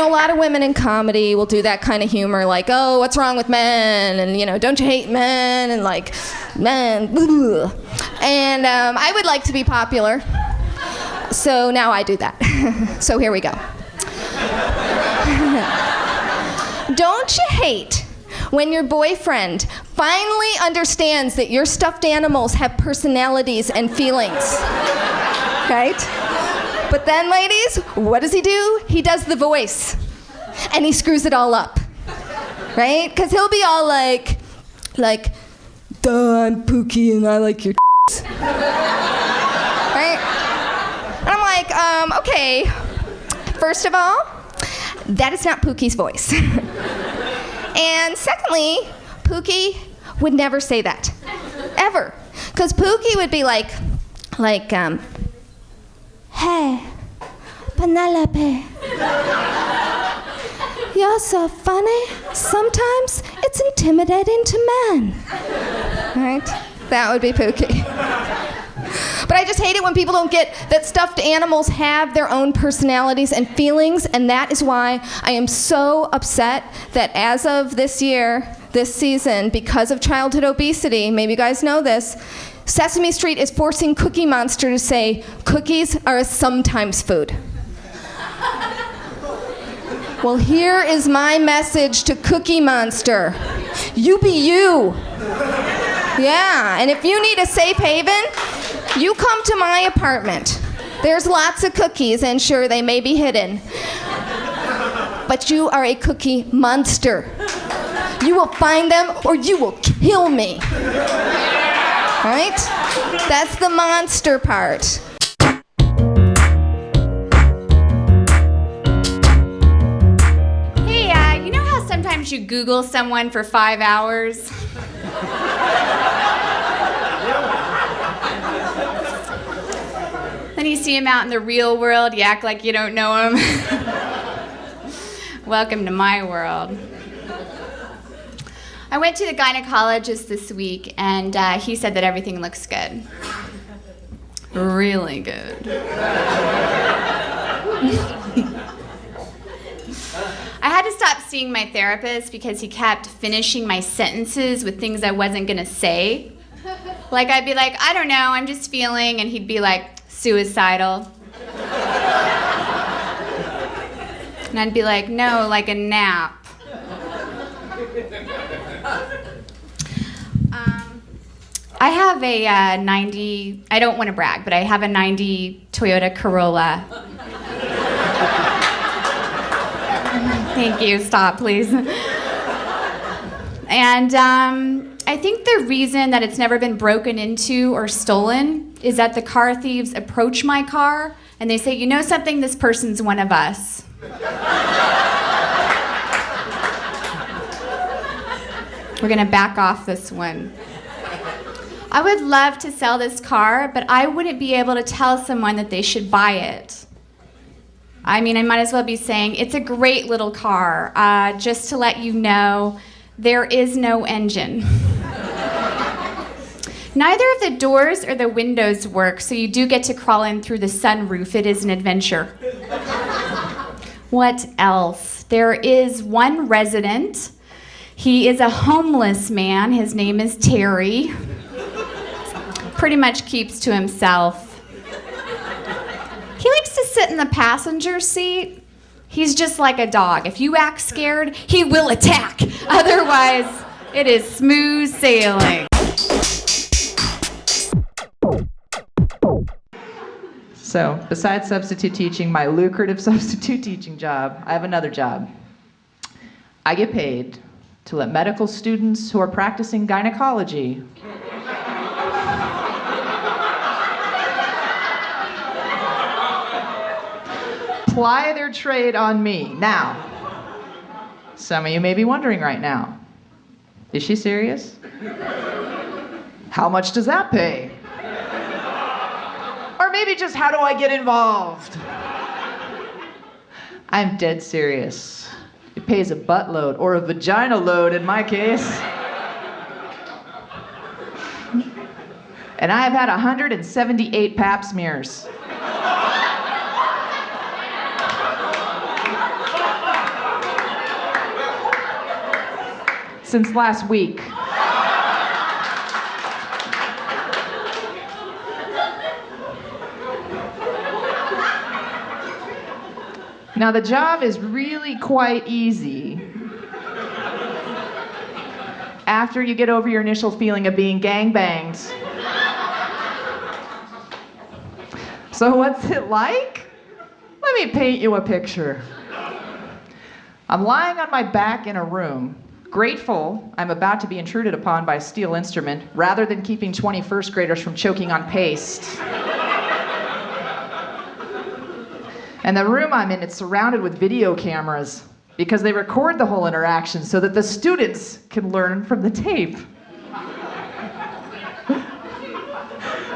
a lot of women in comedy will do that kind of humor, like, oh, what's wrong with men? And, don't you hate men? And like, men. Ugh. And I would like to be popular. So now I do that. So here we go. Don't you hate when your boyfriend finally understands that your stuffed animals have personalities and feelings? Right? But then, ladies, what does he do? He does the voice. And he screws it all up. Right? Because he'll be all like, duh, I'm Pookie and I like your right? And I'm like, okay, first of all, that is not Pookie's voice. And secondly, Pookie would never say that, ever. Because Pookie would be like, hey, Penelope, you're so funny. Sometimes it's intimidating to men. Right? That would be Pookie. But I just hate it when people don't get that stuffed animals have their own personalities and feelings, and that is why I am so upset that as of this year, this season, because of childhood obesity, maybe you guys know this, Sesame Street is forcing Cookie Monster to say, cookies are a sometimes food. Well, here is my message to Cookie Monster. You be you. Yeah, and if you need a safe haven, you come to my apartment. There's lots of cookies, and sure, they may be hidden. But you are a cookie monster. You will find them or you will kill me. Right? That's the monster part. Hey, you know how sometimes you Google someone for 5 hours? Then you see him out in the real world, you act like you don't know him. Welcome to my world. I went to the gynecologist this week, and he said that everything looks good. Really good. I had to stop seeing my therapist because he kept finishing my sentences with things I wasn't gonna say. Like, I'd be like, I don't know, I'm just feeling, and he'd be like, suicidal. And I'd be like, no, like a nap. I have a 90, I don't want to brag, but I have a 90 Toyota Corolla. Thank you, stop please. And I think the reason that it's never been broken into or stolen is that the car thieves approach my car and they say, you know something, this person's one of us. We're gonna back off this one. I would love to sell this car, but I wouldn't be able to tell someone that they should buy it. I mean, I might as well be saying, it's a great little car. Just to let you know, there is no engine. Neither of the doors or the windows work, so you do get to crawl in through the sunroof. It is an adventure. What else? There is one resident. He is a homeless man. His name is Terry. Pretty much keeps to himself. He likes to sit in the passenger seat. He's just like a dog. If you act scared, he will attack. Otherwise, it is smooth sailing. So, besides substitute teaching, my lucrative substitute teaching job, I have another job. I get paid to let medical students who are practicing gynecology ply their trade on me. Now, some of you may be wondering right now, is she serious? How much does that pay? Or maybe just how do I get involved? I'm dead serious. It pays a buttload, or a vagina load in my case. And I have had 178 pap smears. since last week. Now, the job is really quite easy after you get over your initial feeling of being gangbanged. So what's it like? Let me paint you a picture. I'm lying on my back in a room, grateful I'm about to be intruded upon by a steel instrument rather than keeping 21st graders from choking on paste. And the room I'm in, it's surrounded with video cameras because they record the whole interaction so that the students can learn from the tape.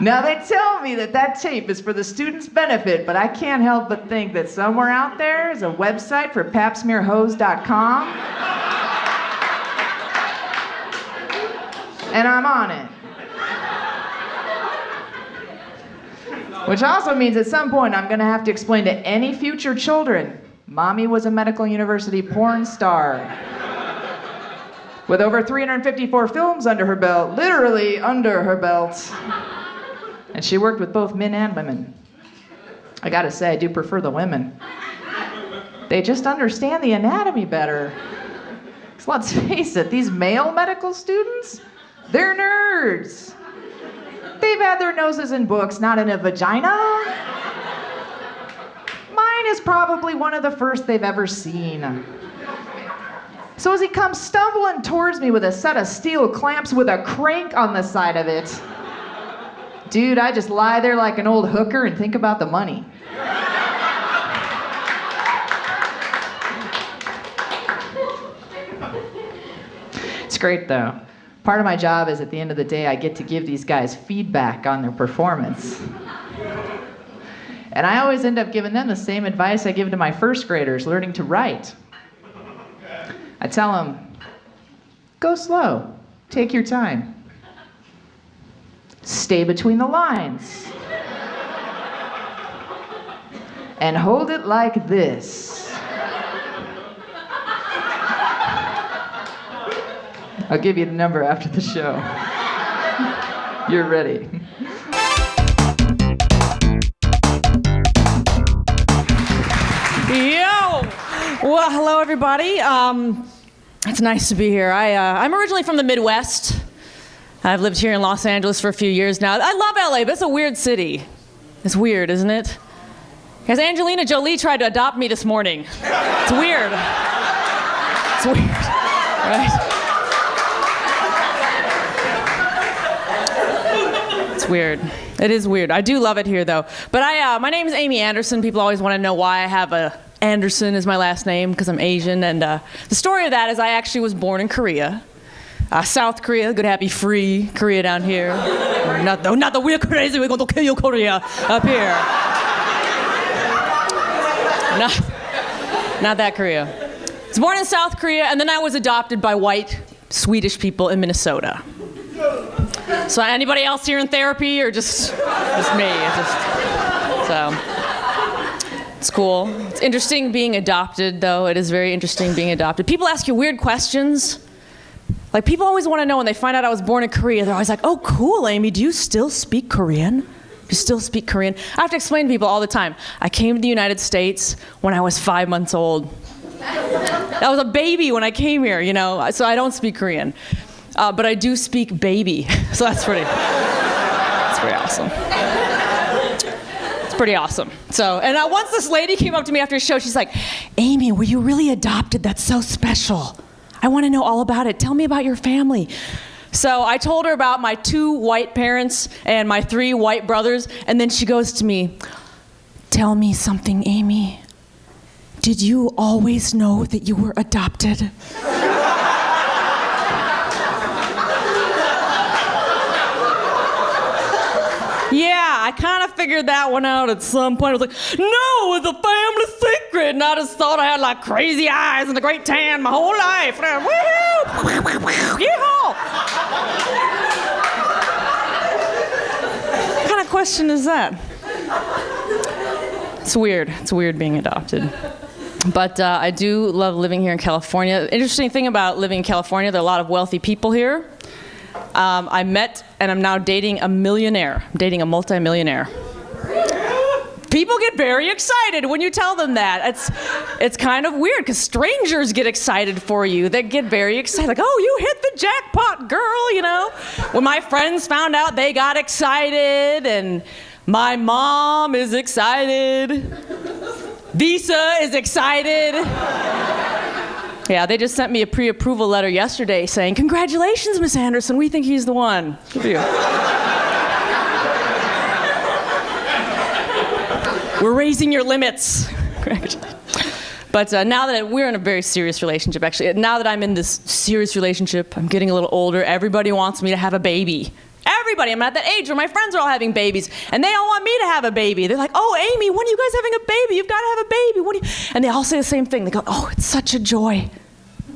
Now, they tell me that tape is for the students' benefit, but I can't help but think that somewhere out there is a website for papsmearhose.com. And I'm on it. Which also means at some point I'm going to have to explain to any future children, Mommy was a medical university porn star. With over 354 films under her belt, literally under her belt. And she worked with both men and women. I gotta say, I do prefer the women. They just understand the anatomy better. 'Cause let's face it, these male medical students, they're nerds. They've had their noses in books, not in a vagina. Mine is probably one of the first they've ever seen. So as he comes stumbling towards me with a set of steel clamps with a crank on the side of it, dude, I just lie there like an old hooker and think about the money. It's great though. Part of my job is at the end of the day, I get to give these guys feedback on their performance. And I always end up giving them the same advice I give to my first graders learning to write. I tell them, go slow, take your time. Stay between the lines. And hold it like this. I'll give you the number after the show. You're ready. Yo! Well, hello everybody. It's nice to be here. I'm originally from the Midwest. I've lived here in Los Angeles for a few years now. I love LA, but it's a weird city. It's weird, isn't it? Because Angelina Jolie tried to adopt me this morning. It's weird. It's weird, right? It's weird. It is weird. I do love it here, though. But my name is Amy Anderson. People always want to know why I have Anderson as my last name, because I'm Asian. And the story of that is I actually was born in Korea. South Korea, good, happy, free Korea down here. Not the we're crazy, we're going to kill you, Korea up here. Not that Korea. I was born in South Korea, and then I was adopted by white Swedish people in Minnesota. So anybody else here in therapy, or just me? It's cool. It's interesting being adopted, though. It is very interesting being adopted. People ask you weird questions. Like, people always want to know when they find out I was born in Korea. They're always like, oh, cool, Amy, do you still speak Korean? Do you still speak Korean? I have to explain to people all the time. I came to the United States when I was 5 months old. I was a baby when I came here, you know, so I don't speak Korean. But I do speak baby, so that's pretty awesome. It's pretty awesome. So, and once this lady came up to me after a show, she's like, Amy, were you really adopted? That's so special. I want to know all about it. Tell me about your family. So I told her about my 2 white parents and my 3 white brothers, and then she goes to me, tell me something, Amy. Did you always know that you were adopted? Yeah, I kind of figured that one out at some point. I was like, no, it's a family secret. And I just thought I had like crazy eyes and a great tan my whole life. Woohoo! Yeehaw! What kind of question is that? It's weird. It's weird being adopted. But I do love living here in California. Interesting thing about living in California, there are a lot of wealthy people here. I met and I'm now dating a millionaire. I'm dating a multimillionaire. People get very excited when you tell them that. It's kind of weird because strangers get excited for you. They get very excited, like, oh, you hit the jackpot, girl, you know? When my friends found out, they got excited, and my mom is excited. Visa is excited. Yeah, they just sent me a pre-approval letter yesterday saying, congratulations, Miss Anderson, we think he's the one. Good for you. We're raising your limits. But now that we're in a very serious relationship, actually, now that I'm in this serious relationship, I'm getting a little older, everybody wants me to have a baby. Everybody, I'm at that age where my friends are all having babies, and they all want me to have a baby. They're like, oh, Amy, when are you guys having a baby? You've got to have a baby. And they all say the same thing. They go, oh, it's such a joy.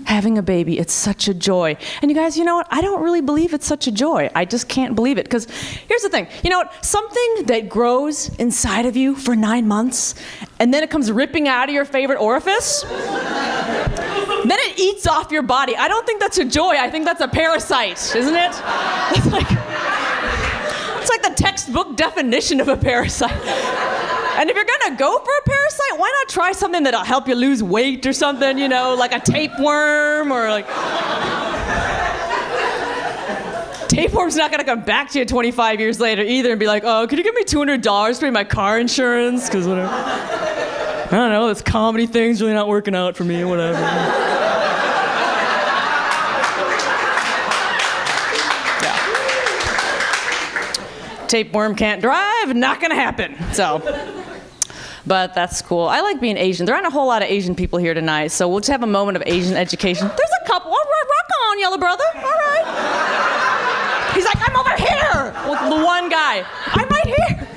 Having a baby, it's such a joy. And you guys, you know what? I don't really believe it's such a joy. I just can't believe it. Because here's the thing. You know what? Something that grows inside of you for 9 months, and then it comes ripping out of your favorite orifice, then it eats off your body. I don't think that's a joy. I think that's a parasite, isn't it? It's like the textbook definition of a parasite. And if you're gonna go for a parasite, why not try something that'll help you lose weight or something, you know, like a tapeworm or like... Tapeworm's not gonna come back to you 25 years later either and be like, oh, could you give me $200 to pay my car insurance? Because whatever. I don't know, this comedy thing's really not working out for me or whatever. Tapeworm can't drive, not gonna happen. So, but that's cool. I like being Asian. There aren't a whole lot of Asian people here tonight, so we'll just have a moment of Asian education. There's a couple. All right, rock on, yellow brother. All right. He's like, I'm over here. Well, the one guy, I'm right here.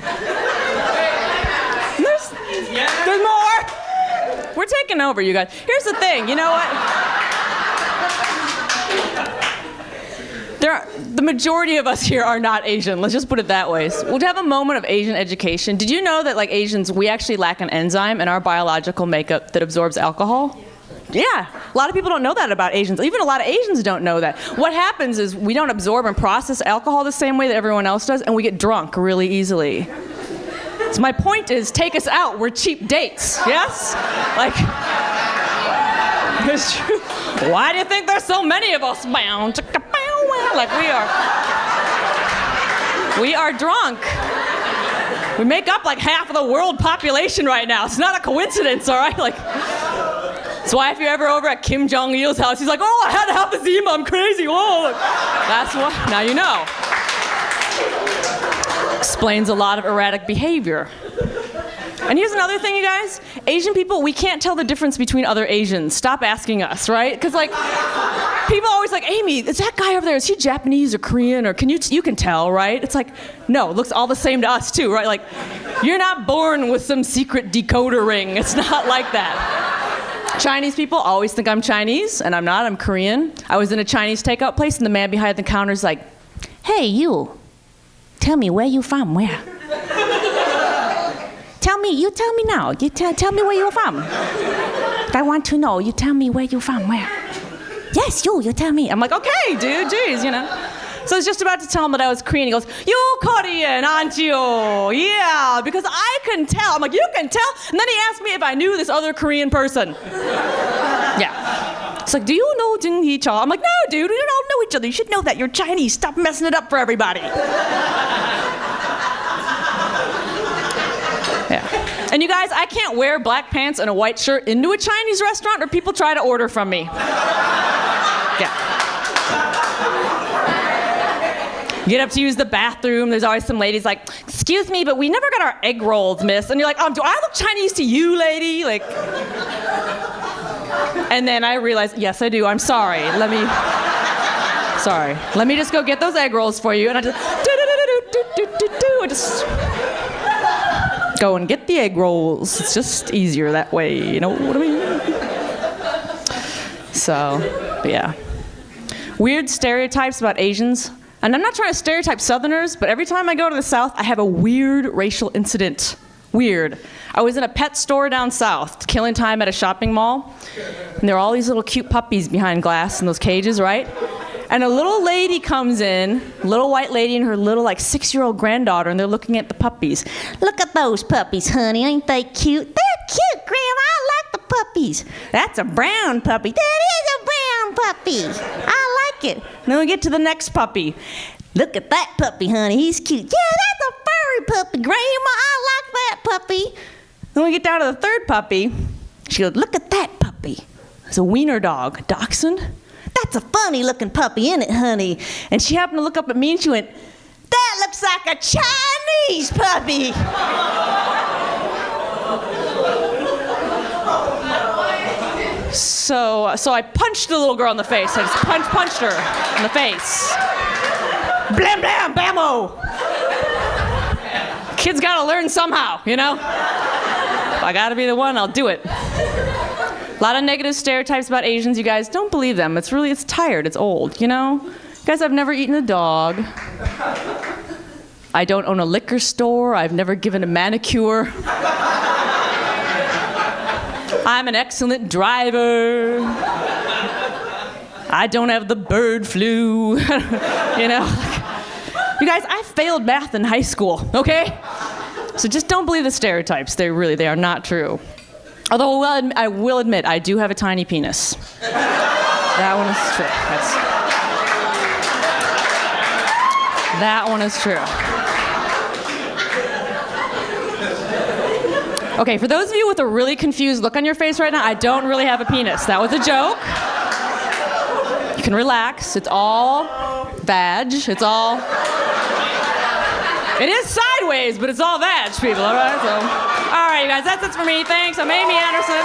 There's more. We're taking over, you guys. Here's the thing. You know what? The majority of us here are not Asian. Let's just put it that way. So we'll have a moment of Asian education. Did you know that, like Asians, we actually lack an enzyme in our biological makeup that absorbs alcohol? Yeah, a lot of people don't know that about Asians. Even a lot of Asians don't know that. What happens is we don't absorb and process alcohol the same way that everyone else does, and we get drunk really easily. So my point is, take us out. We're cheap dates, yes? Like, it's true. Why do you think there's so many of us? Like we are drunk. We make up like half of the world population right now. It's not a coincidence, all right? Like, that's why if you're ever over at Kim Jong-il's house, he's like, oh, I had to have the Zima, I'm crazy. Whoa. That's what, now you know. Explains a lot of erratic behavior. And here's another thing, you guys. Asian people, we can't tell the difference between other Asians. Stop asking us, right? Because like, people always like, Amy, is that guy over there, is he Japanese or Korean? Or you can tell, right? It's like, no, it looks all the same to us too, right? Like, you're not born with some secret decoder ring. It's not like that. Chinese people always think I'm Chinese, and I'm not, I'm Korean. I was in a Chinese takeout place, and the man behind the counter is like, hey, you, tell me where you from, where? You tell me now. You tell me where you're from. I want to know. You tell me where you're from, where? Yes, you tell me. I'm like, okay, dude, geez, you know. So I was just about to tell him that I was Korean. He goes, you Korean, aren't you? Yeah, because I can tell. I'm like, you can tell? And then he asked me if I knew this other Korean person. Yeah. It's like, do you know Jin Hee Cha? I'm like, no, dude, we don't all know each other. You should know that. You're Chinese. Stop messing it up for everybody. Yeah. And you guys, I can't wear black pants and a white shirt into a Chinese restaurant or people try to order from me. Yeah. Get up to use the bathroom, there's always some ladies like, excuse me, but we never got our egg rolls, miss. And you're like, do I look Chinese to you, lady? Like, and then I realized, yes, I do, I'm sorry. Let me just go get those egg rolls for you. And I just go and get the egg rolls. It's just easier that way, you know what I mean? So, but yeah. Weird stereotypes about Asians. And I'm not trying to stereotype Southerners, but every time I go to the South, I have a weird racial incident Weird. I was in a pet store down south, killing time at a shopping mall, and there are all these little cute puppies behind glass in those cages, right? And a little lady comes in, little white lady and her little 6-year-old granddaughter, and they're looking at the puppies. Look at those puppies, honey. Ain't they cute? They're cute, Grandma. I like the puppies. That's a brown puppy. That is a brown puppy. I like it. And then we get to the next puppy. Look at that puppy, honey. He's cute. Yeah, that's a furry puppy, Grandma. I like that puppy. Then we get down to the third puppy. She goes, look at that puppy. It's a wiener dog, a dachshund. That's a funny looking puppy, isn't it, honey? And she happened to look up at me and she went, that looks like a Chinese puppy. So I punched the little girl in the face. I just punched her in the face. Blam, blam, bammo. Kids gotta learn somehow, you know? If I gotta be the one, I'll do it. A lot of negative stereotypes about Asians, you guys. Don't believe them. It's tired. It's old, you know? Guys, I've never eaten a dog. I don't own a liquor store. I've never given a manicure. I'm an excellent driver. I don't have the bird flu. You know? You guys, I failed math in high school, okay? So just don't believe the stereotypes. They are not true. Although I will admit, I do have a tiny penis. That one is true. That one is true. Okay, for those of you with a really confused look on your face right now, I don't really have a penis. That was a joke. You can relax. It's all vag. It is sideways, but it's all vag, people, all right? So, all right, you guys, that's it for me. Thanks. I'm Amy Anderson.